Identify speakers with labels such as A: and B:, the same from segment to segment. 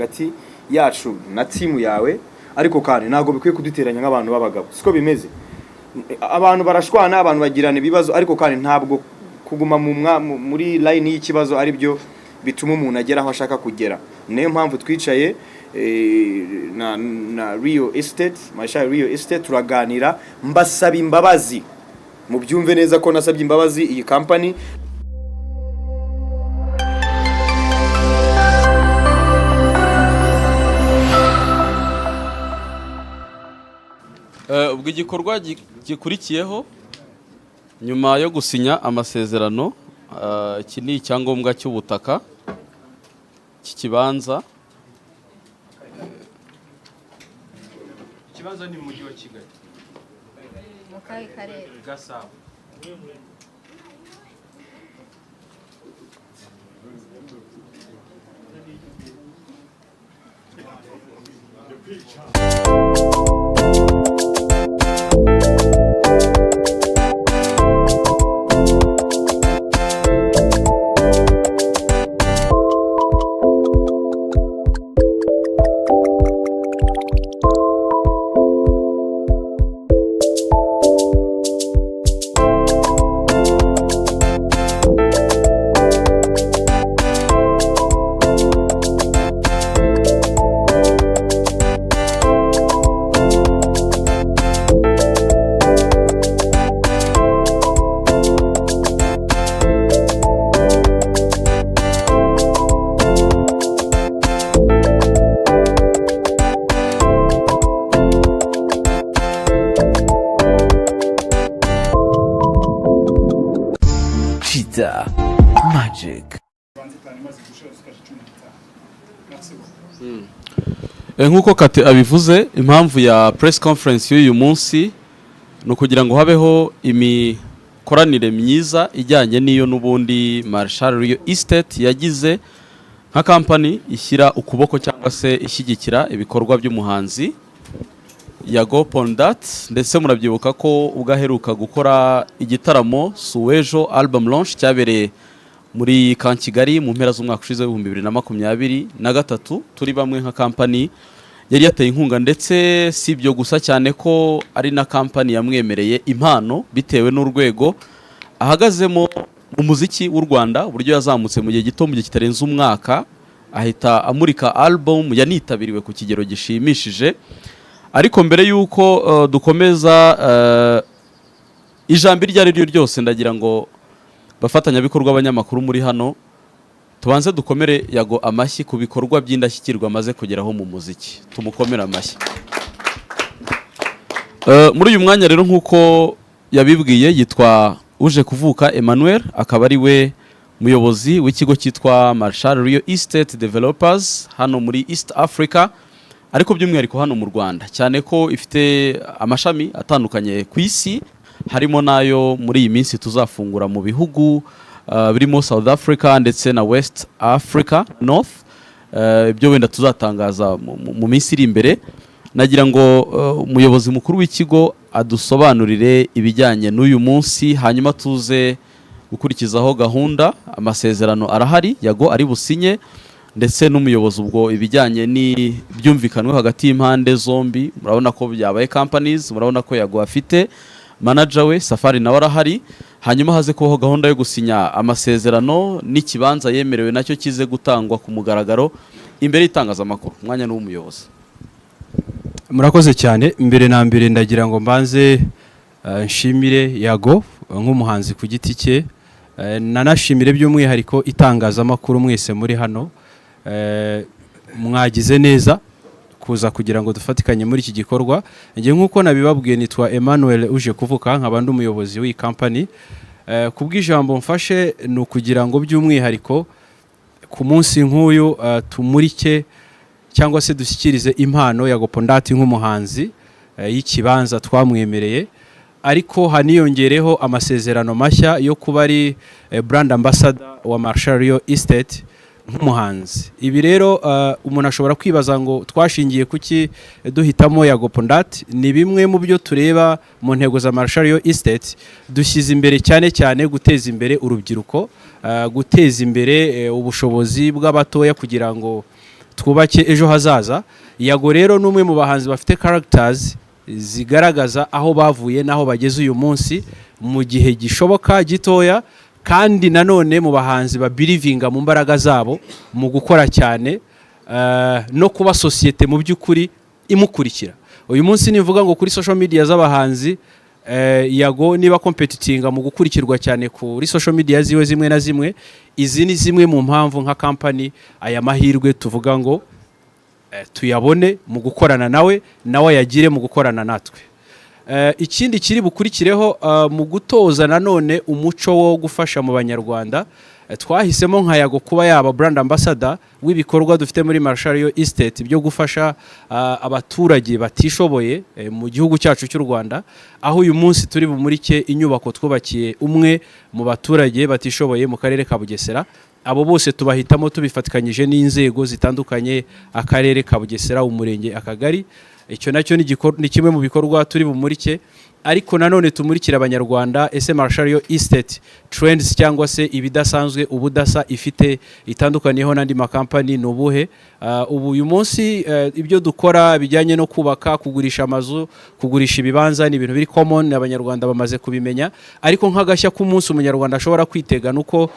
A: hagati yacu na timu yawe ariko kandi ntago bikwiye kuduteranya nk'abantu b'abagabo siko bimeze. Abantu barashwana, abantu bagirana ibibazo, ariko kandi ntabwo kuguma muri line y'ikibazo ari byo bituma umuntu agera aho ashaka kugera. Niyo mpamvu twicaye na Rio Estate, Marshall Rio Estate, turaganira mbasaba imbabazi. Mubyumve neza ko nasabye imbabazi iyi company.
B: Ubwo igikorwa gikurikiyeho nyuma yo gusinya amasezerano, iki ni icyangombwa cy'ubutaka cy'ikibanza.
A: Ikibanza ni mu mujyi wa Kigali,
C: mu karere
A: Gasabo.
D: Cheetah Magic.
B: Nk'uko Kate abivuze, impamvu ya press conference y'uyu munsi no kugira ngo habeho imikoranire myiza ijyanye n'iyo n'ubundi Marshall Rio Estate yagize nka company ishyira ukuboko cyangwa se ishyigikira ibikorwa by'umuhanzi Yago Pondat. Ndetse murabyibuka ko ugaheruka gukora igitaramo Suwejo album launch cyabereye muri Kigali mu mpera z'umwaka ushize 2023. Turi bamwe nka company yari yateye inkunga, ndetse si byo gusa cyane ko ari na company yamwemereye impano bitewe n'urwego ahagazemo mu muziki w'u Rwanda, uburyo yazamutse mu gihe gito, mu gihe kitarenze umwaka ahita amurika album yanitabiriwe ku kigero gishimishije. Ariko mbere yuko dukomeza ijambo iryo ari ryo ryose, ndagira ngo bafatanyabikorwa abanyamakuru muri hano tubanze dukomere Yago amashyi ku bikorwa by'indashyikirwa amaze kugeraho mu muziki. Tumukomere amashyi. Muri uyu mwanya rero nk'uko yabibwiye, yitwa uje kuvuka Emmanuel, akaba ari we muyobozi w'ikigo cyitwa Marshall Rio Estate Developers hano muri East Africa, ariko by'umwihariko hano mu Rwanda, cyane ko ifite amashami atandukanye ku isi, harimo nayo muri iyi minsi tuzafungura mu bihugu birimo South Africa ndetse na West Africa North. Ibyo wenda tuzatangaza mu minsi iri imbere. Nagira ngo umuyobozi mukuru w'ikigo adusobanurire ibijyanye n'uyu munsi, hanyuma tuze gukurikizaho gahunda. Amasezerano arahari Yago ari businye, ndetse n'umuyobozi ubwo ibijyanye n'ibyumvikanwe hagati y'impande zombi. Murabona ko byabaye companies, murabona ko Yago afite manager we Safari nawe arahari. Hanyuma haze kubaho gahunda yo gusinya amasezerano n'ikibanza yemerewe nacyo kize gutangwa ku mugaragaro imbere y'itangazamakuru. Umwanya ni w'umuyobozi.
E: Murakoze cyane. Mbere na mbere ndagira ngo mbanze nshimire Yago nk'umuhanzi ku giti cye, nanashimire by'umwihariko itangazamakuru mwese muri hano. Mwagize neza kuza kugira ngo dufatikanye muri iki gikorwa. Ngiye nk'uko nabibabwiye, nitwa Emmanuel uje kuvuka, nkaba ndi umuyobozi w'iyi company. Kubw'ijambo mfashe ni ukugira ngo by'umwihariko ku munsi nk'uyu tumurike cyangwa se dushyikirize impano Yago Pondat nk'umuhanzi y'ikibanza twamwemereye, ariko haniyongereho amasezerano mashya yo kuba ari brand ambassador wa Marshall Rio Estate nk'umuhanzi. Ibi rero umuntu ashobora kwibaza ngo twashingiye kuki duhitamo Yago Pondat. Ni bimwe mu byo tureba mu ntego za Marshall Rio Estate. Dushyize imbere cyane cyane guteza imbere urubyiruko, guteza imbere ubushobozi bw'abatoya kugira ngo twubake ejo hazaza. Yago rero n'umwe mu bahanzi bafite characters zigaragaza aho bavuye n'aho bageze uyu munsi mu gihe gishoboka gitoya, kandi nanone mu bahanzi babirivinga mu mbaraga zabo mu gukora cyane no kuba sosiyete mu by'ukuri imukurikira. Uyu munsi nivuga ngo kuri social media z'abahanzi Yago niba competitinga mu gukurikirwa cyane kuri social media ziwe zimwe na zimwe, izi ni zimwe mu mpamvu nka company aya mahirwe tuvuga ngo tuyabone mu gukorana nawe yagire mu gukorana natwe. Ikindi kiri bukurikireho mu gutoza nanone umuco wo gufasha mu banyarwanda, twahisemo nka Yago kuba yaba brand ambassador w'ibikorwa dufite muri Marshall Estate byo gufasha abaturage batishoboye mu gihugu cyacu cy'u Rwanda, aho uyu munsi turi bumurike inyubako twubakiye umwe mu baturage batishoboye mu karere ka Bugesera. Abo bose tubahitamo tubifatikanyije n'inzego zitandukanye, akarere ka Bugesera, umurenge, akagari. Icyo nacyo ni kimwe mu bikorwa turi bumurike, ariko nanone tumurikira abanyarwanda ese Marshall Estate trends cyangwa se ibidasanzwe ubudasa ifite itandukaniyeho n'andi makampani n'ubuhe. Ubu uyu munsi ibyo dukora bijyanye no kubaka, kugurisha amazu, kugurisha ibibanza ni ibintu biri common, abanyarwanda bamaze kubimenya, ariko nk'agashya k'umunsi umunyarwanda ashobora kwitega nuko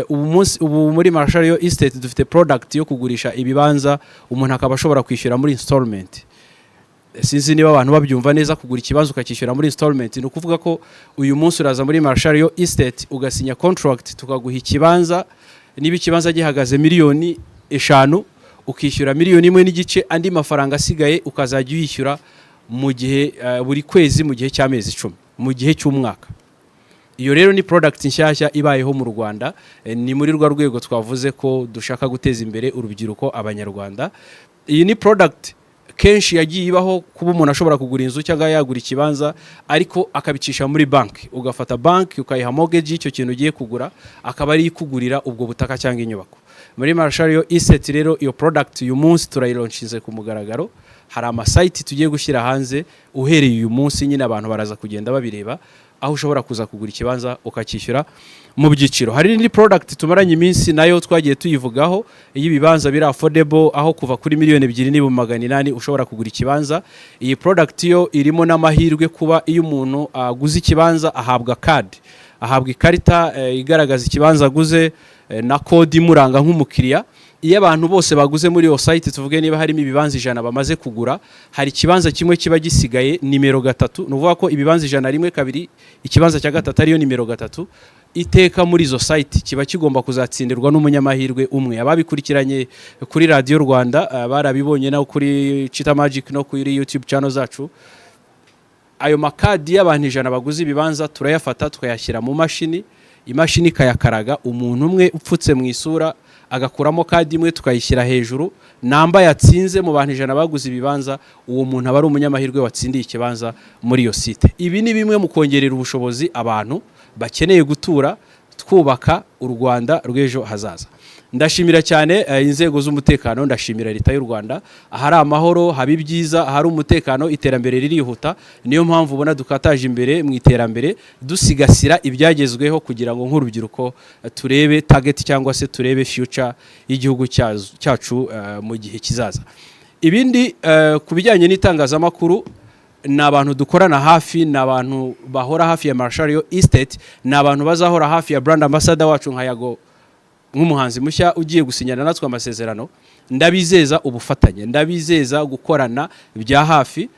E: ubu muri Marshall Estate dufite product yo kugurisha ibibanza umuntu akaba ashobora kwishyura muri installment. Sinzi niba abantu babyumva neza, kugura ikibanza ukakishyura muri installment. Ni ukuvuga ko uyu munsi uraza muri Marshall Estate ugasinya contract, tukaguha ikibanza, niba ikibanza gihagaze $5,000,000 ukishyura $1,1,500,000, andi mafaranga asigaye ukazajya uyishyura mu gihe buri kwezi mu gihe cy'amezi 10 mu gihe cy'umwaka. Iyo rero ni product nshyashya ibayeho mu Rwanda, ni muri rwa rwego twavuze ko dushaka guteza imbere urubyiruko, abanyarwanda. Iyi ni product kenshi yagiye ibaho kuba umuntu ashobora kugura inzu cyangwa yagura ikibanza ariko akabicisha muri banki, ugafata banki ukayiha mortgage y'icyo kintu ugiye kugura, akaba ari ikugurira ubwo butaka cyangwa inyubako. Muri Marshall Estate rero iyo product uyu munsi turayilaunchize ku mugaragaro, hari amasite tugiye gushyira hanze uhereye uyu munsi, nyine abantu baraza kugenda babireba, aho ushobora kuza kugura ikibanza ukakishyura mu byiciro. Hari n'indi product tumaranye iminsi nayo twagiye tuyivugaho, ibibanza biri affordable, aho kuva kuri $2,800,000 ushobora kugura ikibanza. Iyi product yo irimo n'amahirwe kuba iyo umuntu aguze ikibanza ahabwa card, ahabwa ikarita igaragaza ikibanza aguze na code imuranga nk'umukiriya. Iyo abantu bose baguze muri iyo site, tuvuge niba harimo ibibanza 100 bamaze kugura, hari ikibanza kimwe kiba gisigaye nimero 3, nuvuga ko ibibanza 100 rimwe kabiri, ikibanza cya gatatu ariyo nimero 3 iteka muri izo site kiba kigomba kuzatsindirwa n'umunyamahirwe umwe. Ababikurikiranye kuri Radio Rwanda barabibonye naho kuri Chita Magic no kuri YouTube channel zacu, ayo makadi y'abantu 100 baguze ibibanza turayafata tukayashyira mu mashini, imashini kayakaraga, umuntu umwe upfutse mu isura agakuramo kadi imwe tukayishyira hejuru, namba yatsinze mu bantu 100 baguze ibibanza, uwo muntu aba ari umunyamahirwe watsindiye ikibanza muri iyo site. Ibi ni bimwe mu kongerera ubushobozi abantu bakeneye gutura twubaka u Rwanda rw'ejo hazaza. Ndashimira cyane inzego z'umutekano, ndashimira leta y'u Rwanda. Ahari amahoro haba ibyiza, ahari umutekano iterambere ririhuta. Niyo mpamvu ubona dukataje imbere mu iterambere, dusigasira ibyagezweho kugira ngo nk'urubyiruko turebe target cyangwa se turebe future y'igihugu cyacu mu gihe kizaza. Ibindi ku bijyanye n'itangazamakuru, ni abantu dukorana hafi, ni abantu bahora hafi ya Marshall Estate, ni abantu bazahora hafi ya brand ambassador wacu nka Yago nk'umuhanzi mushya ugiye gusinyana natwe amasezerano. Ndabizeza ubufatanye, ndabizeza gukorana bya hafi.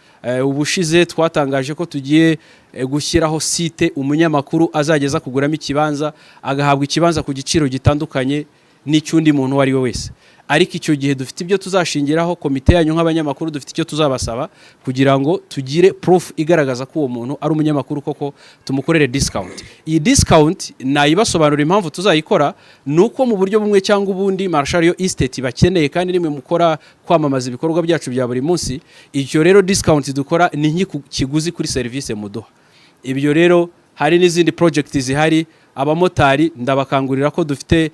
E: Ubushize twatangaje ko tugiye gushyiraho site umunyamakuru azageza kuguramo ikibanza, agahabwa ikibanza ku giciro gitandukanye n'icyundi muntu wari we wese. Ariko icyo gihe dufite ibyo tuzashingiraho, komite yanyu nk'abanyamakuru dufite icyo tuzabasaba kugira ngo tugire proof igaragaza ko uwo muntu ari umunyamakuru koko, tumukorere discount. Iyi discount nayibasobanura impamvu tuzayikora, nuko mu buryo bumwe cyangwa ubundi Marshall Estate bakeneye kandi nimwe mukora kwamamaza ibikorwa byacu bya buri munsi. Icyo rero discount dukora ni nk'ikiguzi kuri service muduha. Ibyo rero hari n'izindi project zihari. Abamotari ndabakangurira ko dufite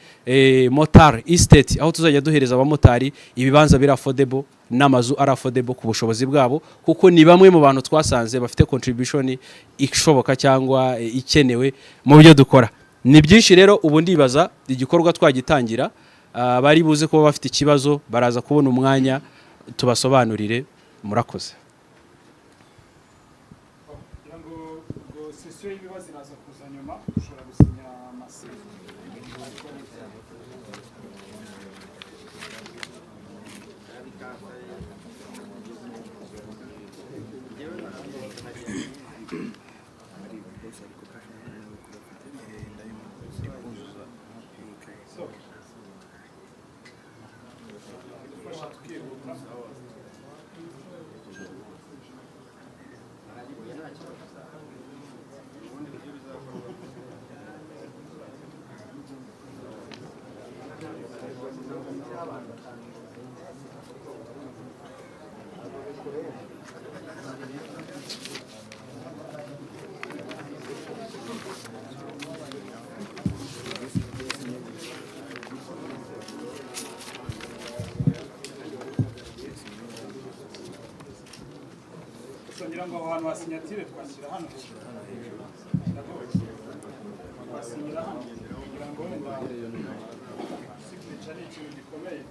E: Motar Estate, aho tuzajya duhereza abamotari ibibanza biri affordable n'amazu ari affordable ku bushobozi bwabo, kuko ni bamwe mu bantu twasanze bafite contribution ishoboka cyangwa ikenewe mu byo dukora. Ni byinshi rero ubu ndibaza igikorwa twagitangira, bari buze kuba bafite ikibazo baraza kubona umwanya tubasobanurire. Murakoze.
F: sesiyo y'ibibazo iraza kuza nyuma ushobora gusinya amasezerano. Ngira ngo abantu basinyatire twashyira hano basinyira hano kugira ngo wenda signature ni ikintu gikomeye.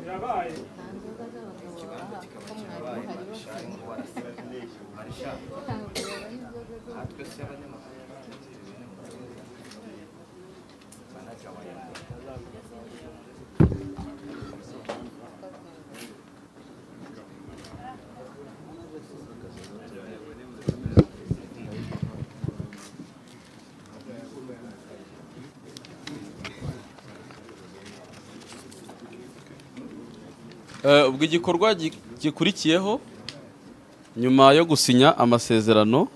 F: Birabaye
B: ubwo igikorwa gikurikiyeho nyuma yo gusinya amasezerano,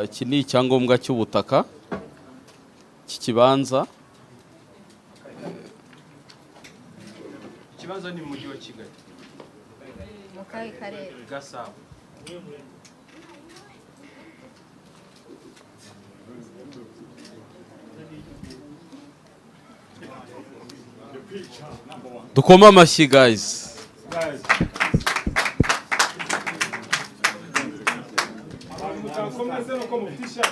B: iki ni icyangombwa cy'ubutaka cy'ikibanza.
E: Ikibanza ni mu mujyi wa Kigali,
C: mu kahe karere?
E: Gasabo.
B: Dukoma amashyi guys.
F: abantu mutakomeze nuko mutisha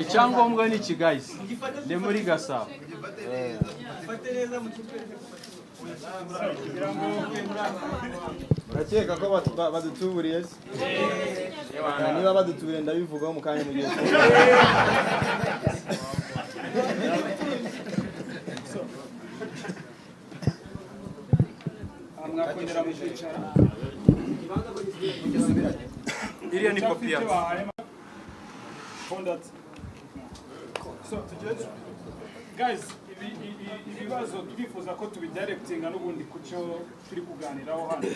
E: Icyangombwa ni iki guys? Ni muri Gasabo.
A: urakeka ko badutuburiye se? Niba badutuburiye ndabivugaho mu kanya mu gihe
F: mwakongera mukicara.
E: Iriya ni kopi yacu.
F: So guys, ibibazo turifuza ko tubidirectinga n'ubundi kucyo turi kuganiraho hano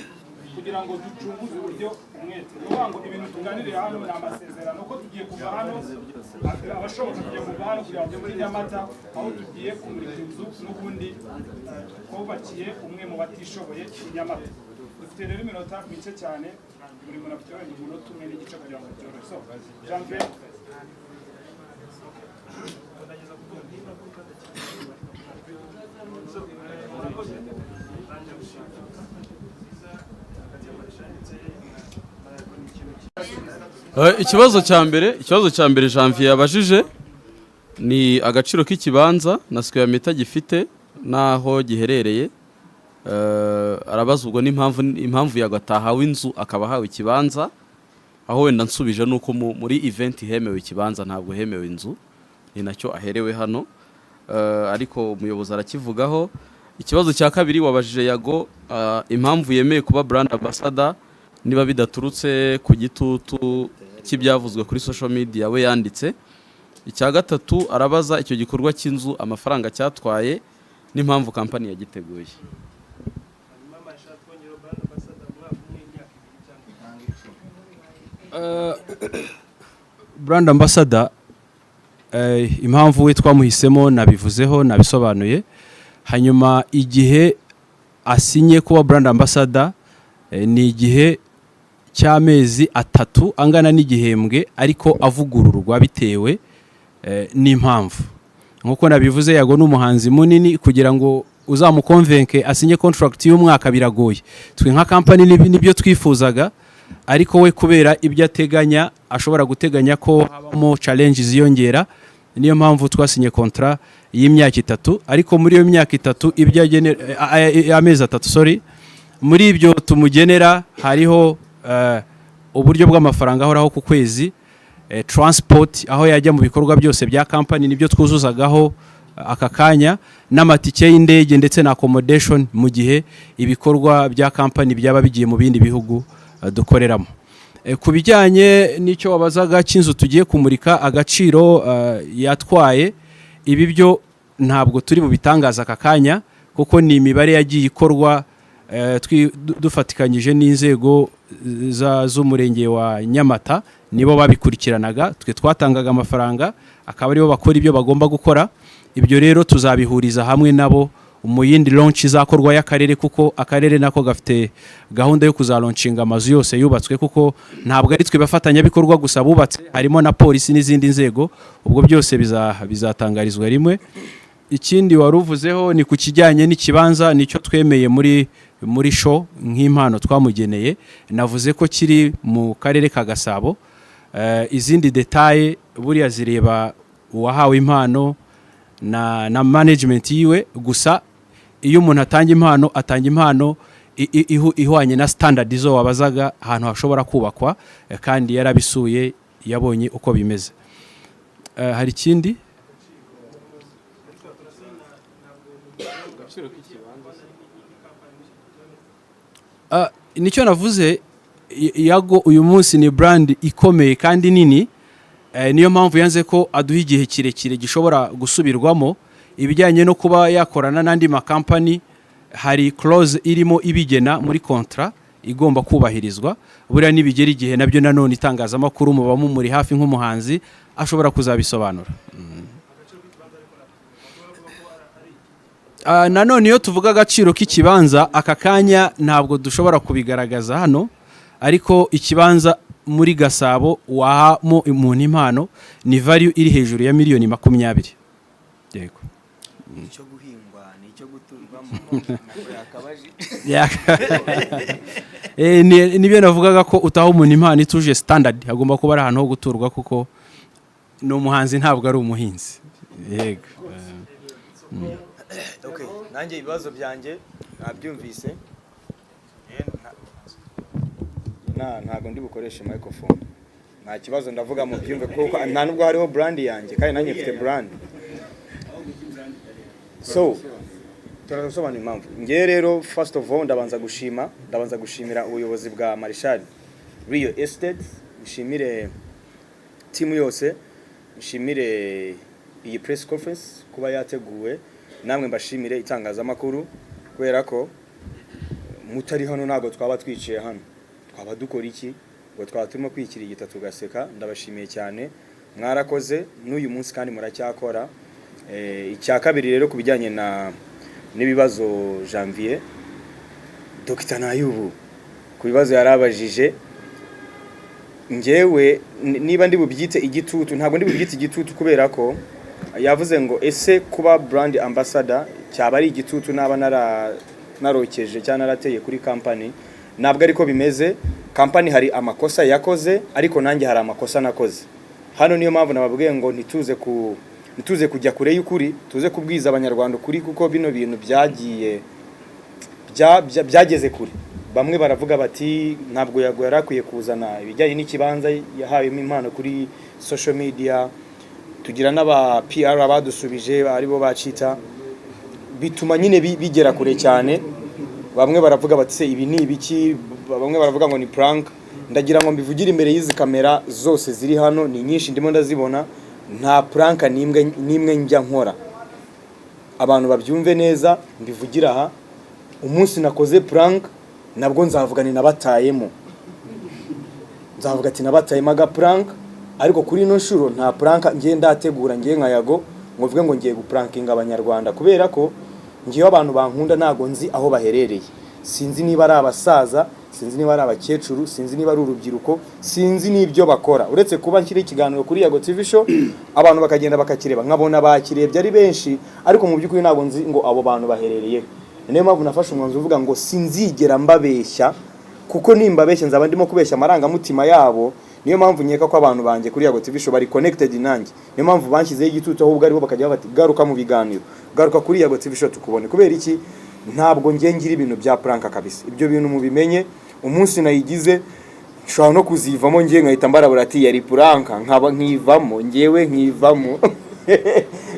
F: kugira ngo ducunguze uburyo umwete. Nuvuga ngo ibintu tuganirira hano ni amasezerano ko tugiye kuva hano, abashoboka tugiye kuva hano kugira ngo muri Nyamata aho tugiye kumurika inzu n'ubundi twubakiye umwe mu batishoboye i Nyamata. Dufite rero iminota mike cyane, buri muntu afite umunota umwe n'igice kugira ngo byorohe. So Jean-Pierre
B: Ikibazo cya mbere Janvier yabajije ni agaciro k'ikibanza na square meter gifite naho giherereye. Arabaza ubwo impamvu yagatahawe inzu akaba hawe ikibanza, aho wenda nsubije nuko muri event hemewe ikibanza ntabwo hemewe inzu, ni nacyo aherewe hano. Ariko umuyobozi arakivugaho. Ikibazo cya kabiri wabajije Yago impamvu yemeye kuba brand ambassador niba bidaturutse ku gitutu cy'ibyavuzwe kuri social media we yanditse. Icya gatatu arabaza icyo gikorwa cy'inzu amafaranga cyatwaye n'impamvu company yagiteguye.
E: Brand ambassador impamvu we twamuhisemo nabivuzeho nabisobanuye. Hanyuma igihe asinye kuba brand ambassador ni igihe cy'amezi 3 angana n'igihembwe ariko avugururwa bitewe n'impamvu. Nkuko nabivuze Yago n'umuhanzi munini, kugira ngo uzamukonvenke asinye contract y'umwaka biragoye. Twe nka company nibyo twifuzaga, ariko we kubera ibyo ateganya ashobora guteganya ko habamo challenges ziyongera, niyo mpamvu twasinye contrat y'imyaka 3. Ariko muri iyo myaka 3 ibyo amezi 3 sorry, muri ibyo tumugenera hariho uburyo bw'amafaranga ahoraho ku kwezi, transport aho yajya mu bikorwa byose bya company nibyo twuzuzagaho aka kanya, n'amatike y'indege ndetse na accommodation mu gihe ibikorwa bya company byaba bigiye mu bindi bihugu dukoreramo. Ku bijyanye n'icyo wabazaga cy'inzu tugiye kumurika agaciro yatwaye, ibi byo ntabwo turi bubitangaza aka kanya kuko ni imibare yagiye ikorwa dufatikanyije n'inzego z'umurenge wa Nyamata, nibo babikurikiranaga. Twe twatangaga amafaranga akaba aribo bakora ibyo bagomba gukora. Ibyo rero tuzabihuriza hamwe nabo mu yindi launch izakorwa y'akarere, kuko akarere nako gafite gahunda yo kuzalaunchinga amazu yose yubatswe, kuko ntabwo ari twe bafatanya bikorwa gusa bubatse, harimo na polisi n'izindi nzego. Ubwo byose bizatangarizwa rimwe. Ikindi waruvuzeho ni ku kijyanye n'ikibanza, nicyo twemeye muri show nk'impano twamugeneye. Navuze ko kiri mu karere ka Gasabo. Izindi detail buriya zireba uwahawe impano na management yiwe. Gusa iyo umuntu atanga impano ihwanye na standard zo wabazaga ahantu hashobora kubakwa, kandi yarabisuye yabonye uko bimeze. Hari ikindi nicyo navuze, Yago uyu munsi ni brand ikomeye kandi nini, niyo mpamvu yanze ko aduha igihe kirekire gishobora gusubirwamo. Ibijyanye no kuba yakorana n'andi makampani, hari clause irimo ibigena muri contrat igomba kubahirizwa. Buriya nibigera igihe nabyo nanone itangazamakuru muba muri hafi nk'umuhanzi ashobora kuzabisobanura. Nanone iyo tuvuga agaciro k'ikibanza aka kanya ntabwo dushobora kubigaragaza hano, ariko ikibanza muri Gasabo wahamo umuntu impano ni value iri hejuru ya miliyoni 20. Yego.
A: Nicyo guhingwa nicyo guturwamo
E: nibyo navugaga ko utaho umuntu impano ituje standard, hagomba kuba ari ahantu ho guturwa kuko no umuhanzi ntabwo ari umuhinzi. Yego.
A: Okay, nanjye ibibazo byanjye nabyumvise. Ntago ndi bukoreshe microphone. Nta kibazo ndavuga mu byumve kuko nta nubwo hariho brand yanjye kandi nanjye mfite brand. So turasobanura impamvu. Ngiye rero first of all ndabanza gushimira ubuyobozi bwa Marshall Real Estate, nshimire team yose, nshimire iyi press conference kuba yateguwe, namwe mbashimire itangazamakuru kubera ko mutari hano ntago twaba twiciye hano. Twaba dukora iki ngo twaba turimo kwikirigita tugaseka. Ndabashimiye cyane, mwarakoze n'uyu munsi kandi muracyakora. Icya kabiri rero kubijyanye n'ibibazo Janvier, Dr. Nayubu ku bibazo yarabajije, ngewe niba ndi bubyite igitutu, ntabwo ndi bubyite igitutu kubera ko yavuze ngo ese kuba brand ambassador cyaba ari igitutu naba narokeje cyane narateye kuri company. Ntabwo ariko bimeze. company hari amakosa yakoze ariko nanjye hari amakosa nakoze. Hano niyo mpamvu nababwiye ngo nituze kujya kure y'ukuri, tuze kubwiza abanyarwanda ukuri kuko bino bintu byageze kure. Bamwe baravuga bati ntabwo yarakwiye kuzana ibijyanye n'ikibanza yahawemo impano kuri social media. Tugira n'aba PR abadusubije aribo bacita, bituma nyine bigera kure cyane. Bamwe baravuga bati se ibi ni ibiki, bamwe baravuga ngo ni prank. Ndagira ngo mbivugire imbere y'izi kamera zose ziri hano, ni nyinshi ndimo ndazibona, nta prank nimwe njya nkora. Abantu babyumve neza, mbivugira aha. Umunsi nakoze prank nabwo nzavuga ni nabatayemo, nzavuga ati nabatayemo aga prank, ariko kuri ino shuro nta prank ngiye ndategura ngiye nka Yago ngo vuge ngo ngiye guprankinga abanyarwanda, kubera ko ngiye abantu bankunda nago nzi aho baherereye. Sinzi niba ari abasaza, sinzi niba ari abakecuru, sinzi niba ari urubyiruko, sinzi n'ibyo bakora. Uretse kuba nkiri ikiganiro kuri Yago TV show, abantu bakagenda bakakireba nkabona bakirebye ari benshi, ariko mu by'ukuri nago nzi ngo abo bantu baherereye. Niyo mpamvu nafashe umwanzuro uvuga ngo sinzigera mbabeshya, kuko nimbabeshya nzaba ndimo kubeshya amarangamutima yabo. Niyo mpamvu nyeka ko abantu banje kuri Yago TV show bari connected nanjye. Niyo mpamvu banshyizeho igitutu ahubwo aribo bakajya bati garuka mu biganiro, garuka kuri Yago TV show tukubone. Kubera iki? Ntabwo ngiye ngira ibintu bya prank kabisa. Ibyo bintu mubimenye, umunsi nayigize nshobora no kuzivamo ngiye nkahita mbarabura ati yari prank, nkaba nkivamo ngewe nkivamo.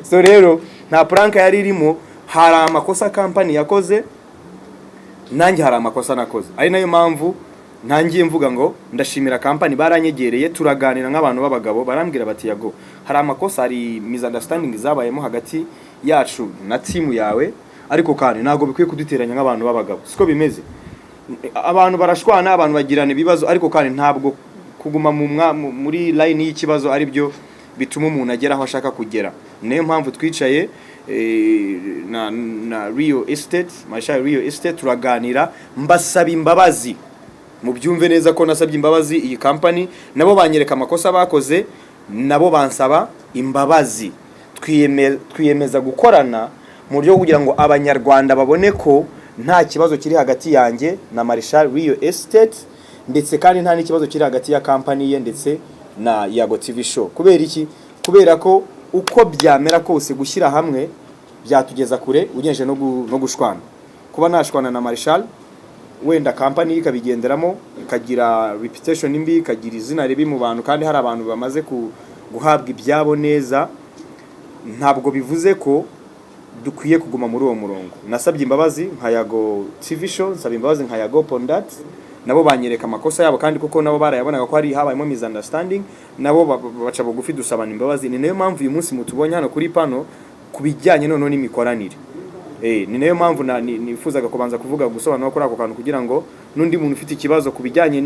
A: So rero nta prank yari irimo, hari amakosa company yakoze, nanjye hari amakosa nakoze. Ari nayo mpamvu ntangiye mvuga ngo ndashimira company baranyegereye, turaganira nk'abantu b'abagabo, barambwira bati Yago hari amakosa, hari misunderstanding zabayemo hagati yacu na team yawe, ariko kandi ntago bikwiye kuduteranya nk'abantu b'abagabo. Siko bimeze, abantu barashwana, abantu bagirana ibibazo, ariko kandi ntabwo kuguma muri line y'ikibazo ari byo bituma umuntu agera aho ashaka kugera. Niyo mpamvu twicaye na Rio Estate, Marshall Rio Estate, turaganira, mbasaba imbabazi. Mubyumve neza ko nasabye imbabazi iyi company, nabo banyereka amakosa bakoze, nabo bansaba imbabazi. Twiyemeza gukorana mu buryo kugira ngo abanyarwanda babone ko nta kibazo kiri hagati yanjye na Marshall Rio Estate, ndetse kandi nta n'ikibazo kiri hagati ya company ye ndetse na Yago TV show. Kubera iki? Kubera ko uko byamera kose gushyira hamwe byatugeza kure ugenje no gushwana. Kuba nashwana na Marshall, wenda company ikabigenderamo, ikagira reputation imbi, ikagira izina ribi mu bantu, kandi hari abantu bamaze guhabwa ibyabo neza, ntabwo bivuze ko dukwiye kuguma muri uwo murongo. Nasabye imbabazi nka Yago TV show, nsabye imbabazi nka Yago Pondat, nabo banyereka amakosa yabo, kandi kuko nabo barayabonaga ko hari habayemo misunderstanding, nabo baca bugufi dusabana imbabazi. Ni nayo mpamvu uyu munsi mutubonye hano kuri pano kubijyanye none n'imikoranire. Ni nayo mpamvu nifuzaga kubanza kuvuga gusobanura kuri ako kantu, kugira ngo nundi muntu ufite ikibazo kubijyanye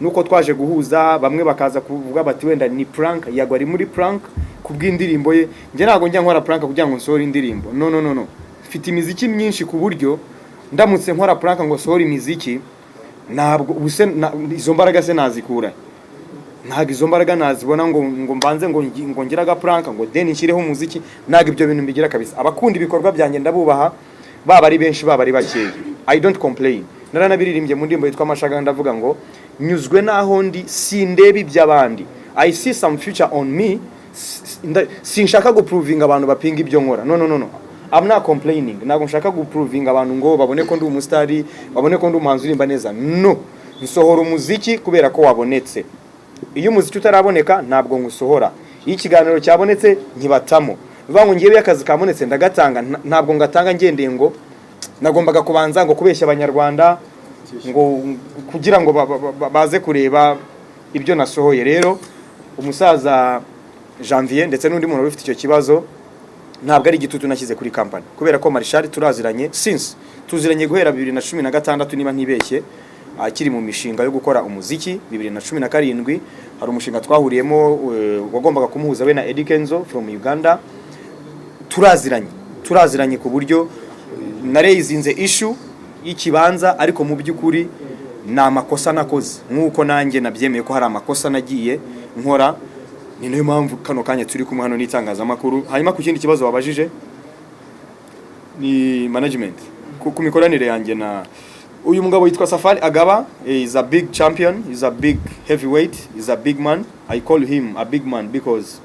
A: nuko twaje guhuza, bamwe bakaza kuvuga bati wenda ni prank, Yago ari muri prank kubw'indirimbo ye. Nje ntago njya nkora prank kugira ngo nsohore indirimbo, no. Mfite imiziki myinshi ku buryo ndamutse nkora prank ngo sohore imiziki, ntabwo ubuse izo mbaraga se nazikura. Ntabwo izo mbaraga nazibona ngo mbanze ngo ngiraga prank ngo then nshyireho umuziki. Ntabwo ibyo bintu mbigira kabisa. Abakunda ibikorwa byanjye ndabubaha, baba ari benshi baba ari bakeya. I don't complain. Naranabiririmbye mu ndimbo yitwa Amashaga, ndavuga ngo nyuzwe naho ndi sindeba iby'abandi. I see some future on me. Sinshaka guprovinga abantu bapinga ibyo nkora. No. I'm not complaining. Ntabwo nshaka guprovinga abantu ngo babone ko ndi umustari, babone ko ndi umuhanzi urimba neza. No. Nsohora umuziki kubera ko wabonetse. Iyo umuziki utaraboneka ntabwo ngusohora. Iyo ikiganiro cyabonetse nkibatamo. Bivuga ngo ngiye akazi kabonetse ndagatanga, ntabwo ngatanga ngendeye ngo nagombaga kubanza ngo kubeshya abanyarwanda ngo kugira ngo baze kureba ibyo nasohoye. Rero umusaza Janvier ndetse n'undi muntu ufite icyo kibazo, ntabwo ari igitutu nashyize kuri company, kubera ko Marshall turaziranye tuziranye guhera 2016 niba ntibeshye, akiri mu mishinga yo gukora umuziki. 2017 hari umushinga twahuriyemo wagombaga kumuhuza we na Eddie Kenzo from Uganda. Turaziranye ku buryo nareyizinze issue y'ikibanza, ariko mu by'ukuri na amakosa nakoze nk'uko nanjye nabyemeye ko hari amakosa nagiye nkora. Ni nayo mpamvu kano kanya turi kumwe hano n'itangazamakuru. Hanyuma ku kindi kibazo wabajije ni management ku mikoranire yanjye uyu mugabo yitwa Safari Agaba. Is a big champion, is a big heavyweight, is a big man. I call him a big man because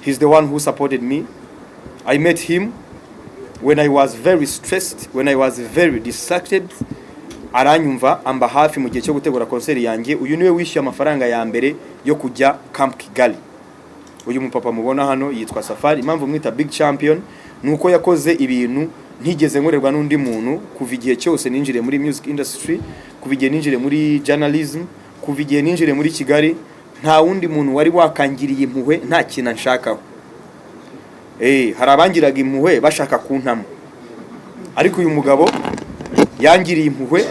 A: he's the one who supported me. I met him when I was very stressed, when I was very distracted. Aranyumva amba hafi mu gihe cyo gutegura concert yanjye. Uyu niwe wishyuye amafaranga ya mbere yo kujya Camp Kigali. Uyu mupapa mubona hano yitwa Safari. Impamvu mwita big champion nuko yakoze ibintu ntigeze nkorerwa n'undi muntu kuva igihe cyose ninjire muri music industry, kuva igihe ninjire muri journalism, kuva igihe ninjire muri Kigali. Nta wundi muntu wari wakangiriye impuhwe nta kintu nshakaho. Hari abangiraga impuhwe bashaka kuntama, ariko uyu mugabo yangiriye impuhwe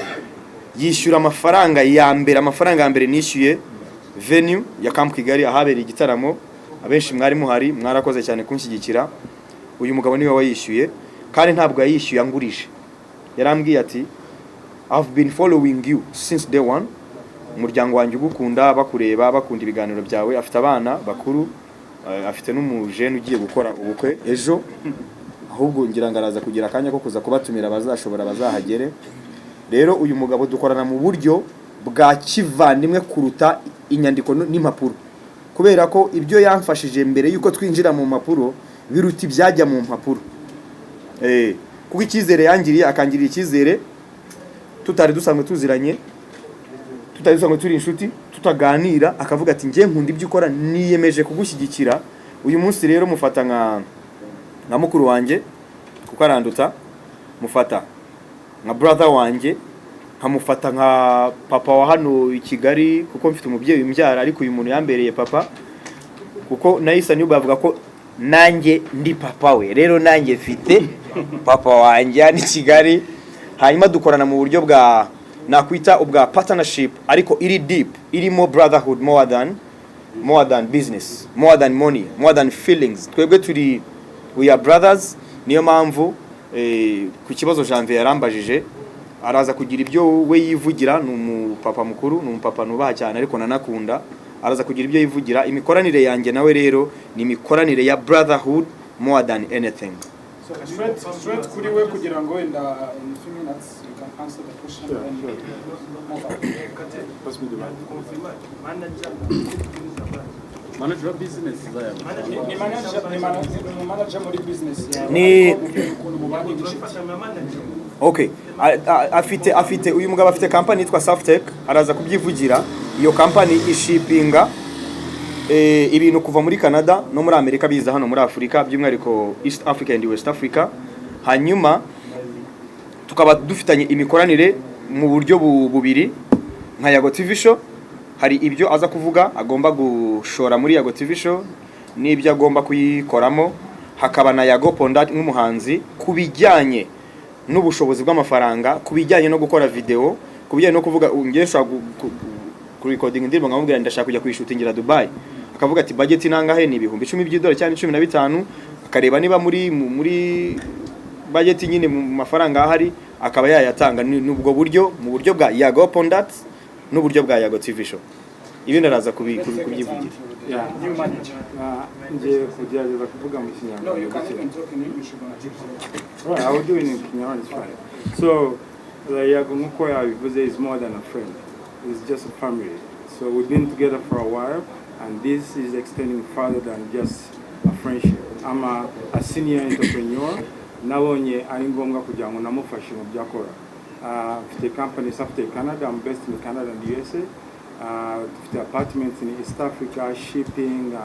A: yishyura amafaranga ya mbere nishyuye venue ya Camp Kigali ahabera igitaramo. Abenshi mwari muhari, mwarakoze cyane kunshyigikira. Uyu mugabo niwe wayishyuye, kandi ntabwo yayishyuye angurije. Yarambwiye ati I've been following you since day one. Umuryango wanjye ugukunda, bakureba, bakunda ibiganiro byawe. Afite abana bakuru, afite n'umujene ugiye gukora ubukwe ejo, ahubwo ngira ngaraza kugira akanya ko kuza kubatumira bazashobora bazahagere. Rero uyu mugabo dukorana mu buryo bwa kivandimwe kuruta inyandiko n'impapuro, kubera ko ibyo yamfashije mbere yuko twinjira mu mpapuro biruta ibyajya mu mpapuro. Kuko icyizere yangiriye, akangirira icyizere tutari dusanzwe tuziranye, tutari dusanzwe turi inshuti, tutaganira, akavuga ati ngiye nkunda ibyo ukora, niyemeje kugushyigikira. Uyu munsi rero mufata nka mukuru wanjye kuko aranduta, mufata nka brother wanjye, nkamufata nka papa wa hano i Kigali kuko mfite umubyeyi wimbyara, ariko uyu muntu yambereye papa kuko nahise niyo bavuga ko nanjye ndi papa we. Rero nanjye mfite papa wanjye ni Kigali. Hanyuma dukorana mu buryo bwa nakwita ubwa partnership, ariko iri deep, irimo brotherhood more than business, more than money, more than feelings. Twebwe we are brothers. Niyo mpamvu ku kibazo Janvier yarambajije, araza kugira ibyo we yivugira. Ni umupapa mukuru, ni umupapa nubaha cyane ariko nanakunda. Araza kugira ibyo yivugira. Imikoranire yanjye nawe rero ni imikoranire ya brotherhood more than anything.
F: So straight kuri we kugira ngo in a few minutes you can answer the question.
G: Sure. Manager business
F: Ni manager muri business ya
A: Ni
F: ukuntu mubanye gishitsi.
A: okay, afite uyu mugabo afite company yitwa Saftech. Araza kubyivugira. Iyo company ishipinga ibintu kuva muri Canada no muri Amerika biza hano muri Afrika, by'umwihariko East Africa and West Africa. Hanyuma tukaba dufitanye imikoranire mu buryo bubiri. Nka Yago TV show hari ibyo aza kuvuga agomba gushora muri Yago TV show n'ibyo agomba kuyikoramo. Hakaba na Yago Pondat nk'umuhanzi kubijyanye n'ubushobozi bw'amafaranga, kubijyanye no gukora video, kubijyanye no kuvuga ngesha ku recording indirimbo ngamubwira ndashaka kujya kuyishutingira Dubai. Akavuga ati budget nangahe, ni ibihumbi 10 by'idolari cyane 15. Akareba niba muri budget nyine mu mafaranga ahari, akaba yayatanga. N'ubwo buryo, mu buryo bwa Yago Pondat n'uburyo bwa Yago TV show. Ibi ndaraza kubyivugira.
G: Yeah,
F: New manager.
G: nje kugerageza kuvuga mu
F: No, you
G: Kinyarwanda.
F: can even talk in English if you want to.
G: Right, I will do it in Kinyarwanda, it's fine. So, Yago nkuko yabivuze is more than a friend. It's just a family. So we've been together for a while, and this is extending further than just a friendship. I'm a senior entrepreneur. Nabonye ari ngombwa kugira ngo namufashe mu byakora. Mfite company Saftech Canada. I'm based in Canada and USA. Mfite apartments in East Africa, shipping,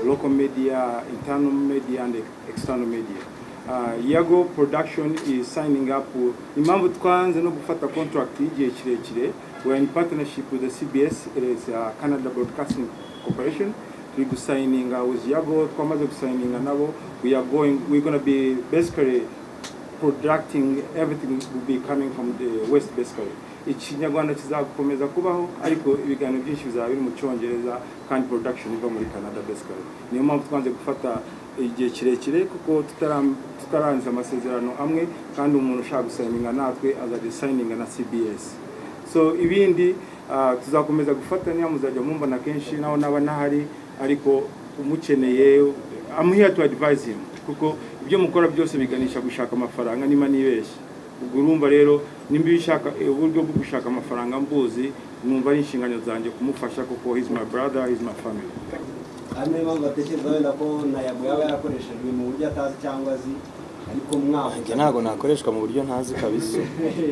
G: local media, internal media, and external media. Yago Production is signing up. Impamvu twanze no gufata contract y'igihe kirekire. We're in partnership with the CBS, it is Canada Broadcasting Corporation. We're signing with Yago, twamaze signing nabo. We're going to be basically producing everything will be coming from the West basically. Ikinyarwanda kizakomeza kubaho, ariko ibiganiro byinshi bizaba biri mu Cyongereza kandi production iva muri Canada basically. Niyo mpamvu twanze gufata igihe kirekire kuko tutaranze amasezerano amwe, kandi umuntu ushaka gusigninga natwe azajya signinga na CBS. So ibindi tuzakomeza gufatanya, muzajya mumbona kenshi naho naba nahari, ariko umukeneye I'm here to advise him kuko ibyo mukora byose biganisha gushaka amafaranga nima nibeshye. ubwo urumva rero nimba bishaka uburyo bwo gushaka amafaranga mbuzi numva ari inshingano zanjye kumufasha kuko he's my brother, he's my family.
H: hano impamvu batekereza wenda ko nayago yaba yarakoreshejwe mu buryo atazi cyangwa azi ariko mwavuga
A: ntabwo nakoreshwa mu buryo ntazi kabisa.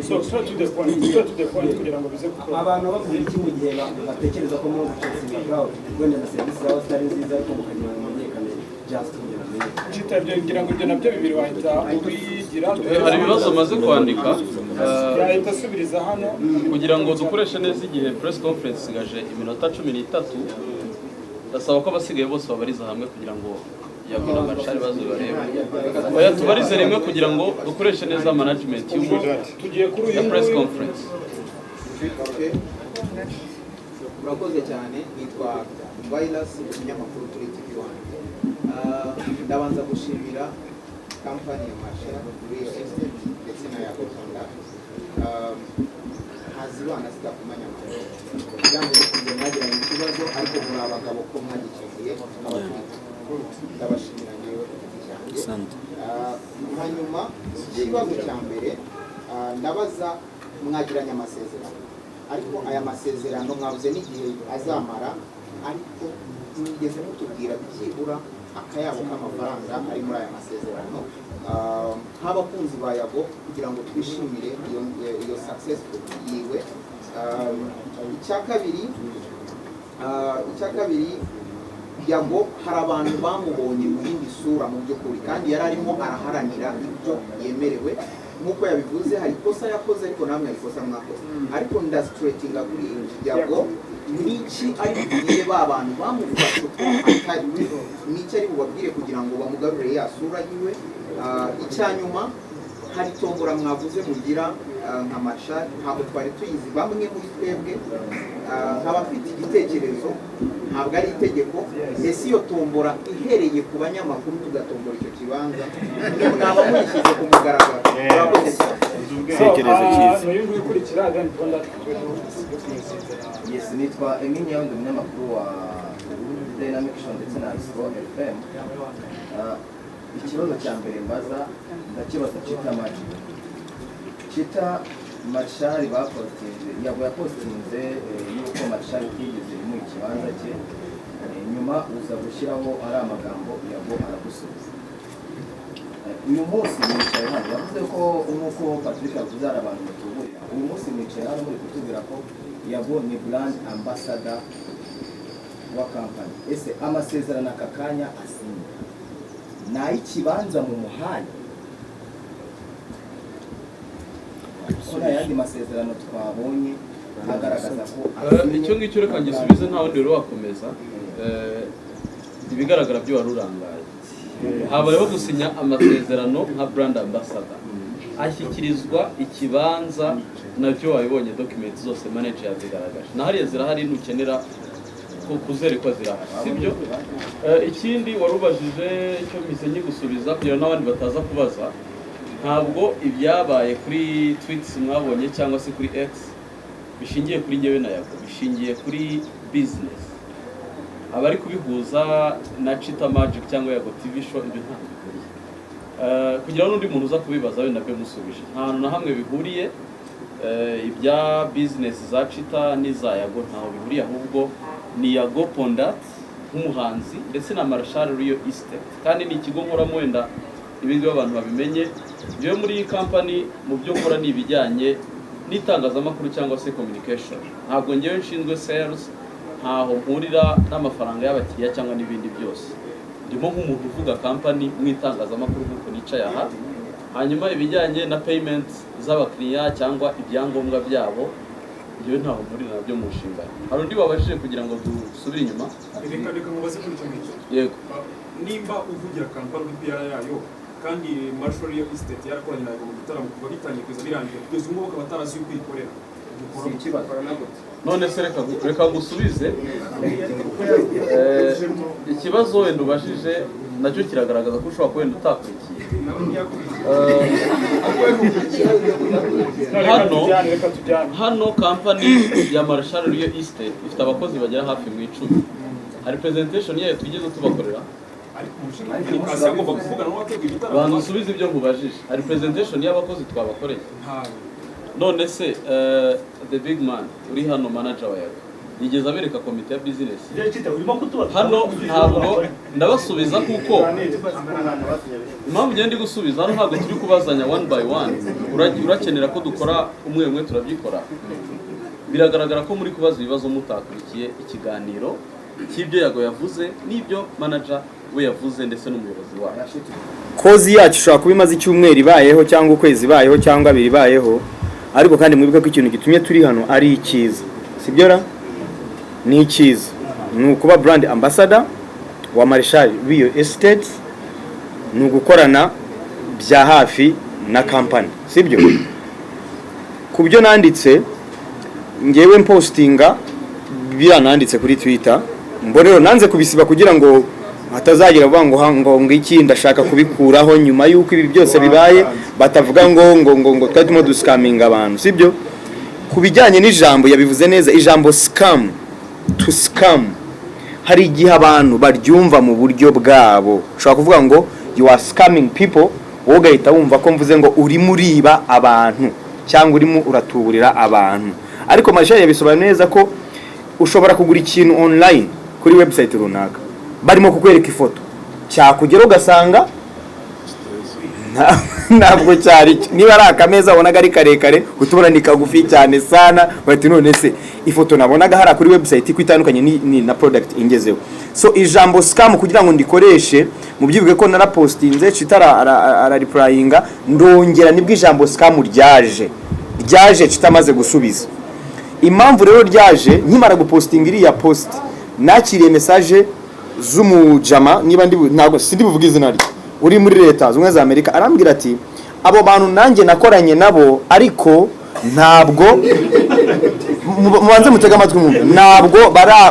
F: So straight to the point kugira ngo bize gukora.
H: abantu bavuga iki mu gihe batekereza ko muri Chelsea crowd wenda na service zabo zitari nziza ariko mukagira ngo mumenyekane just kugira ngo
F: Chitabye ngira ngo ibyo nabyo bibiri wahita ubigira.
B: hari ibibazo maze kwandika
F: yahita asubiriza hano
B: kugira ngo dukoreshe neza igihe press conference isigaje iminota 13 ndasaba ko abasigaye bose babariza hamwe kugira ngo yabona amashari bazo barebe oya tubarize rimwe kugira ngo dukoreshe neza management
F: tugiye kuri
B: ya
F: uyu
B: press conference.
I: Murakoze cyane, nitwa Wireless umunyamakuru kuri TV1. Ndabanza gushimira kampani ya Marshall Real Estate ndetse na Yago Conduct. Hazibana zitakumanya amahoro. Byanze bikunze mwagiranye ikibazo ariko muri abagabo ko mwagikemuye ndabashimira ngewe ku giti cyanjye. Hanyuma ikibazo cya mbere ndabaza mwagiranye amasezerano ariko aya masezerano mwavuze n'igihe azamara ariko mwigeze mutubwira byibura akayabo k'amafaranga ari muri aya masezerano nk'abakunzi ba Yago kugira ngo twishimire iyo successful yiwe. Icya kabiri Yago hari abantu bamubonye mu yindi sura mu by'ukuri kandi yari arimo araharanira ibyo yemerewe nk'uko yabivuze hari ikosa yakoze ariko namwe hari ikosa mwakoze ariko ndasitretinga kuri Yago niki ari bubwire ba bantu bamufashe uko atari niki ari bubabwire kugira ngo bamugarurire ya sura yiwe. Icya nyuma hari tombora mwavuze mugira nka Marshall ntabwo twari tuyizi bamwe muri twebwe nk'abafite igitekerezo ntabwo ari itegeko ese iyo tombora ihereye ku banyamakuru tugatombora icyo kibanza mwaba muyishyize ku mugaragaro. Murakoze cyane.
F: uyu nguyu ukurikira then conduct.
J: Yes, nitwa Emini Yawe ndi umunyamakuru wa Dynamic Show ndetse na Isro FM. Ikibazo cya mbere mbaza ndakibaza Chita Magic. Chita Marshall bapostinze Yago yapostinze yuko Marshall yigeze mu kibanza cye nyuma uza gushyiraho ari amagambo Yago aragusubiza. Uyu munsi nicaye hano yavuze ko nk'uko Patrick yavuze ari abantu batuburira uyu munsi nicaye hano muri kutubwira ko Yago ni brand ambassador wa company. Ese amasezerano aka kanya asinye nay'ikibanza mu muhanda ko nta yandi masezerano twabonye agaragaza ko
B: icyo ngicyo reka ngisubize nta wundi rero wakomeza ibigaragara byo warurangaye habayeho gusinya amasezerano nka brand ambassador ashyikirizwa ikibanza nabyo wabibonye document zose manager yazigaragaje na hariya zirahari nukenera kuzerekwa zirahari sibyo. Ikindi warubajije icyo mise nyigusubiza kugira n'abandi bataza kubaza ntabwo ibyabaye kuri tweets mwabonye cyangwa se kuri X bishingiye kuri ngewe na Yago bishingiye kuri business abari kubihuza na Chita Magic cyangwa Yago TV show ibyo ntabwo bihuriye. Kugira n'undi muntu uza kubibaza we nabyo musubije nta hantu na hamwe bihuriye. Ibya business za Chita n'iza Yago ntaho bihuriye ahubwo ni Yago Conduct nk'umuhanzi ndetse na Marshall Real Estate kandi ni ikigo nkoramo wenda ibindi abantu babimenye byo muri iyi company mu byo nkora ni ibijyanye n'itangazamakuru cyangwa se communication ntabwo ngewe nshinzwe sales ntaho mpurira n'amafaranga y'abakiriya cyangwa n'ibindi byose ndimo nk'umuntu uvuga company mu itangazamakuru nk'uko nicaye aha hanyuma ibijyanye na payment z'abakiriya cyangwa ibyangombwa byabo iyo ntaho mpurira nabyo mu nshingano. Hari undi wabashije kugira ngo dusubire inyuma
F: Reka mubaze kuri icyo ngicyo.
B: Yego
F: Nimba uvugira kampani PR yayo kandi Marshall Real Estate yarakoranye na Yago mu gitaramo kuva bitangiye kugeza birangiye kugeza ubu bakaba batarazi yuko ikorera.
B: none se reka gusubize ikibazo wenda ubashije nacyo kiragaragaza ko ushobora kwenda utakurikiye. Hano company ya Marshall Real Estate ifite abakozi bagera hafi mu 10. Hari presentation yayo twigeze tubakorera bantu usubize ibyo nkubajije hari presentation y'abakozi twabakoreye none se the big man uri hano manager wa Yago yigeze abereka komite ya business hano ntabwo ndabasubiza kuko impamvu ngende gusubiza hano ntabwo turi kubazanya one by one urakenera ko dukora umwe umwe turabyikora biragaragara ko muri kubaza ibibazo mutakurikiye ikiganiro cy'ibyo Yago yavuze n'ibyo manager we yavuze ndetse n'umuyobozi wayo
A: kozi yacu ishobora kuba imaze icyumweru ibayeho cyangwa ukwezi ibayeho cyangwa abiri ibayeho ariko kandi mwibuke ko ikintu gitumye turi hano ari icyiza sibyo ra ni icyiza ni ukuba brand ambassador wa Marshall Rio Estate ni ugukorana bya hafi na company sibyo kubyo nanditse ngewe postinga birananditse kuri Twitter mbonero nanze kubisiba kugira ngo hatazagira vuga ngo iki ndashaka kubikuraho nyuma yuko ibi byose bibaye batavuga ngo twatimo duscaminga abantu sibyo kubijyanye n'ijambo yabivuze neza ijambo scam to scam hari igihe abantu baryumva mu buryo bwabo ushobora kuvuga ngo you are scamming people wowe ugahita wumva ko mvuze ngo uri muriba abantu cyangwa urimo uratuburira abantu ariko Marshall yabisobanura neza ko ushobora kugura ikintu online kuri website runaka barimo kukwereka ifoto cyakugera ugasanga ntabwo cyari niba ari akameza wabonaga ari karekare utubona ni kagufi cyane sana bati none se ifoto nabonaga hari kuri website kwitandukanye ni na product ingezeho so ijambo scam kugira ngo ndikoreshe mu byivuge ko narapostinze citara ara replyinga ndongera nibwo ijambo scam ryaje kitamaze gusubiza impamvu rero ryaje nkimara gupostinga iriya post nakiriye message z'umujama niba ntago sindi buvuga izina rye uri muri leta z'umwe za Amerika arambwira ati abo bantu nanjye nakoranye nabo ariko ntabwo mubanze mutega amatwi mwumve ntabwo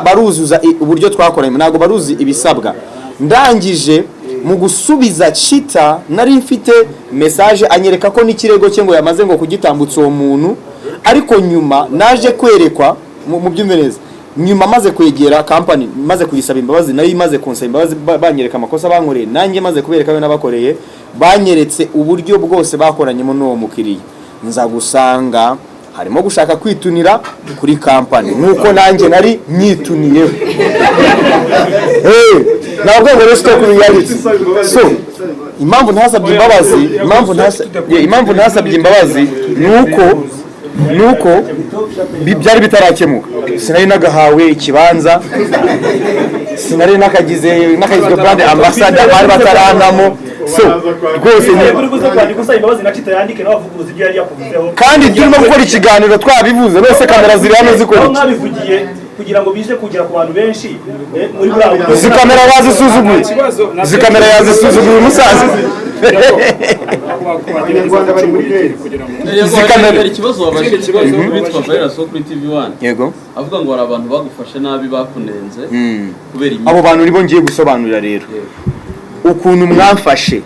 A: baruzuza uburyo twakoranye ntabwo baruzi ibisabwa ndangije mu gusubiza Chita nari mfite message anyereka ko n'ikirego cye ngo yamaze ngo kugitambutsa uwo muntu ariko nyuma naje kwerekwa mu by'umwereza nyuma maze kwegera company maze kuyisaba imbabazi nayo imaze konsaba imbabazi banyereka amakosa bankoreye nanjye maze kubereka yo nabakoreye banyeretse uburyo bwose bakoranyemo n'uwo mukiriya nza gusanga harimo gushaka kwitunira kuri company nuko nanjye nari nyituniyeho ntabwo ngo rero stop reality so impamvu ntasabye imbabazi nuko byari bitarakemuka sinari nagahawe ikibanza sinari nakagizwe brand ambassador bari bataranamo so rwose kandi turimo gukora ikiganiro twabivuze bose kamera ziri hano zikora
K: kugira ngo bize kugera ku bantu benshi muri
A: izi kamera yazisuzuguye umusaza
B: ikibazo wabashije ikibazo bitwa virus kuri TV1
A: yego
B: avuga ngo hari abantu bagufashe nabi bakunenze kubera
A: abo bantu nibo ngiye gusobanurira rero ukuntu mwamfashe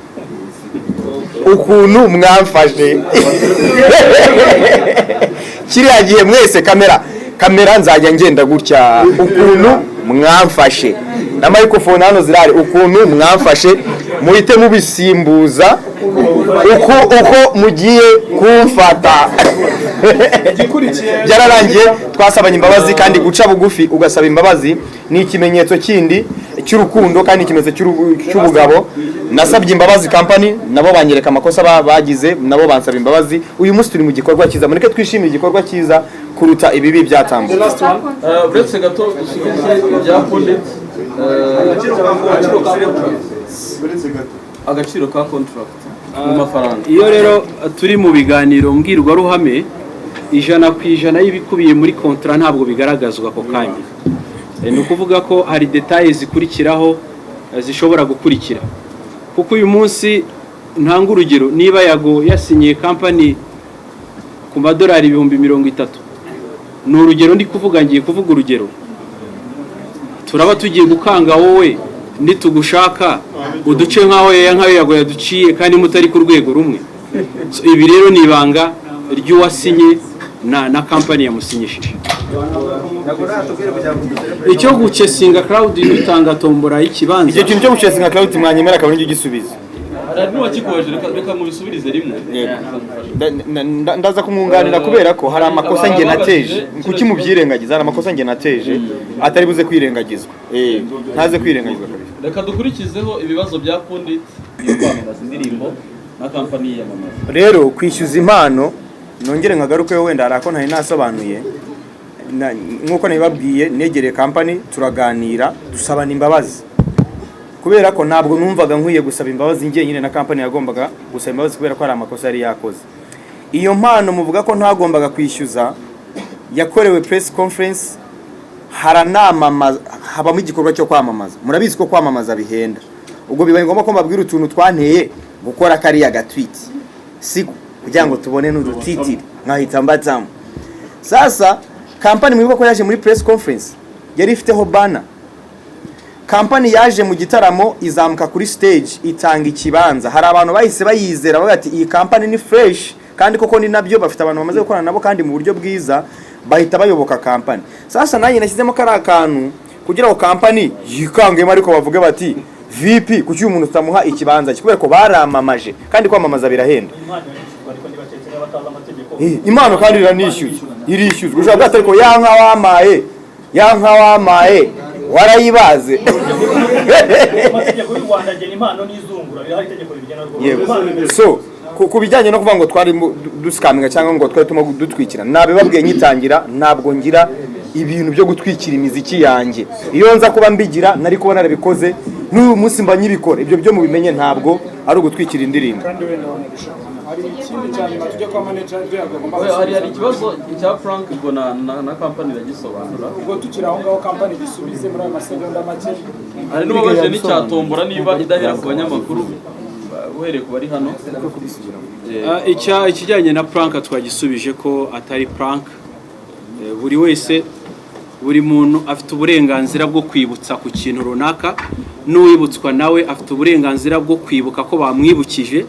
A: kiriya gihe mwese kamera nzajya ngenda gutya ukuntu mwamfashe na microphone hano zirari ukuntu mwamfashe muhite mubisimbuza uko mugiye kumfata byararangiye twasabanye imbabazi kandi guca bugufi ugasaba imbabazi ni ikimenyetso kindi cy'urukundo kandi ikimenyetso cy'ubugabo nasabye imbabazi company nabo banyereka amakosa bagize nabo bansaba imbabazi uyu munsi turi mu gikorwa cyiza mureke twishimire igikorwa cyiza kuruta ibibi byatambutse
B: uretse gato usubize ibya Pondit agaciro ka contract mu mafaranga
E: iyo rero turi mu biganiro mbwirwaruhame 100% y'ibikubiye muri kontra ntabwo bigaragazwa ako kanya ni ukuvuga ko hari details zikurikiraho zishobora gukurikira kuko uyu munsi ntanga urugero niba Yago yasinyiye company ku madolari 30,000 ni urugero ndi kuvuga ngiye kuvuga urugero turaba tugiye gukanga wowe nitugushaka uduce nkaho Yago yaduciye kandi mutari ku rwego rumwe ibi rero ni ibanga ry'uwasinye na company yamusinyishije icyo gucesinga crowd dutanga tombora y'ikibanza
A: icyo kintu cyo gucesinga crowd mwanyemera akaba n'icyo gisubiza
B: n'uwakikoje reka mubisubirize rimwe
A: ndaza kumwunganira kubera ko hari amakosa nge nateje kuki mubyirengagiza hari amakosa nge nateje atari buze kwirengagizwa ntaze kwirengagizwa kabisa.
B: Reka dukurikizeho ibibazo bya Pundit kwamamaza indirimbo na kampani yiyamamaza.
A: Rero kwishyuza impano nongere nkagaruke wenda hari ako ntari nasobanuye nk'uko nabibabwiye negereye kampani turaganira dusabana imbabazi kubera ko ntabwo numvaga nkwiye gusaba imbabazi ngiye nyine na kampani yagombaga gusaba imbabazi kubera ko hari amakosa yari yakoze. Iyo mpano muvuga ko ntagombaga kwishyuza yakorewe press conference haranamamaza habamo igikorwa cyo kwamamaza. Murabizi ko kwamamaza bihenda, ubwo bibaye ngombwa ko mbabwira utuntu twanteye gukora kariya gatweet siku kugira ngo tubone n'udutitiri nkahita mbatamo. Sasa kampani mwibuka ko yaje muri press conference yari ifiteho banner. Kampani yaje mu gitaramo izamuka kuri stage itanga ikibanza, hari abantu bahise bayizera bagati iyi kampani ni fresh kandi koko ni nabyo bafite abantu bamaze gukorana nabo kandi mu buryo bwiza bahita bayoboka kampani. Sasa nanjye nashyizemo kari akantu kugira ngo kampani yikangemo ariko bavuge bati VP kuki umuntu utamuha ikibanza kubera ko baramamaje kandi kwamamaza birahenda. Impano kandi irishyuzwa ushobora gutata ariko yanka wamaye warayibaze. So ku bijyanye no kuvuga ngo twari dusikaminga cyangwa ngo twari tuma dutwikira nabibabwiye nyitangira ntabwo ngira ibintu byo gutwikira imiziki yanjye. Iyo nza kuba mbigira nari kuba narabikoze n'uyu munsi mba nyibikora. Ibyo byo mubimenye ntabwo ari ugutwikira indirimbo.
F: Hari ikindi cyane tujya kwa manager
B: hari ikibazo cya Frank ubwo na kampani iragisobanura
F: ubwo tukiri aho ngaho kampani gisubize muri ayo masegonda make.
B: Hari n'ubabaje n'icyatombora niba idahera ku banyamakuru uhereye ku bari hano.
E: Ikijyanye na prank twagisubije ko atari prank. Buri wese buri muntu afite uburenganzira bwo kwibutsa ku kintu runaka, n'uwibutswa nawe afite uburenganzira bwo kwibuka ko bamwibukije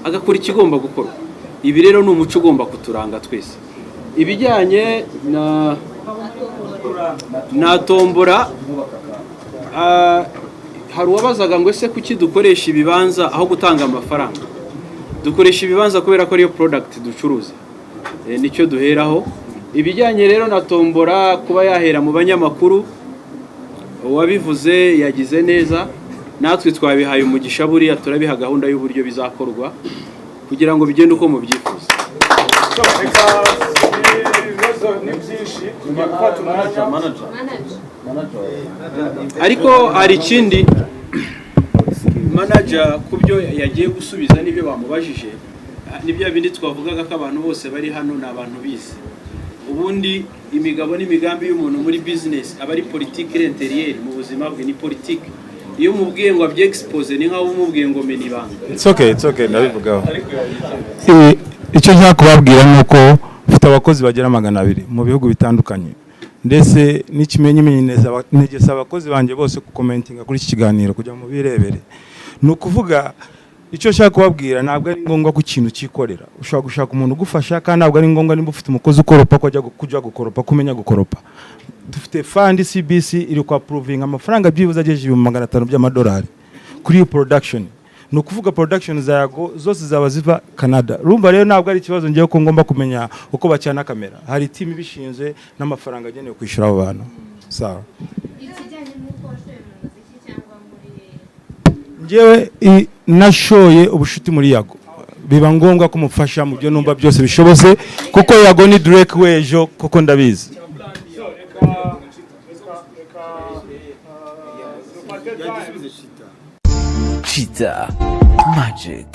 E: agakora ikigomba gukora. Ibi rero ni umuco ugomba kuturanga twese. Ibijyanye na tombora hari uwabazaga ngo ese kuki dukoresha ibibanza aho gutanga amafaranga. Dukoresha ibibanza kubera ko ariyo product ducuruza, nicyo duheraho. Ibijyanye rero na tombora kuba yahera mu banyamakuru uwabivuze yagize neza, natwe twabihaye umugisha buriya turabiha gahunda y'uburyo bizakorwa kugira ngo bigende uko mubyifuza. Ariko hari ikindi manager kubyo yagiye gusubiza n'ibyo bamubajije nibyo bindi twavugaga ko abantu bose bari hano ni abantu bize. Ubundi imigabo n'imigambi y'umuntu muri business aba ari politique intérieure mu buzima bwe ni politique. Iyo mubwiye ngo abye expose ni nkaho umubwiye ngo meni ibanga.
G: It's okay ndabivugaho.
L: Icyo nshaka kubabwira nuko ufite abakozi bagera 200 mu bihugu bitandukanye. Ndetse n'ikimenyimenyi negesa abakozi banje bose ku commentinga kuri iki kiganiro kujya mu birebere. Nukuvuga icyo nshaka kubabwira ntabwo ari ngombwa ku kintu cyikorera. Ushobora gushaka umuntu ugufasha kandi ntabwo ari ngombwa nimba ufite umukozi ukoropa kujya gukoropa kumenya gukoropa. Dufite fund CBC iri kwa proving amafaranga byibuze ageje $500 by'amadolari kuri production. No kuvuga production za Yago zose zaba ziva Canada. Rumva rero ntabwo ari ikibazo ngiye ko ngomba kumenya uko bacyana kamera. Hari team ibishinzwe n'amafaranga agenewe kwishura abo bantu. Sawa.
C: Ikijyanye n'uko washoye mu muziki cyangwa muri
L: Njewe nashoye ubushuti muri Yago. Biba ngombwa kumufasha mu byo numva byose bishobose kuko Yago ni Drake wejo kuko ndabizi.
D: Cheetah Magic.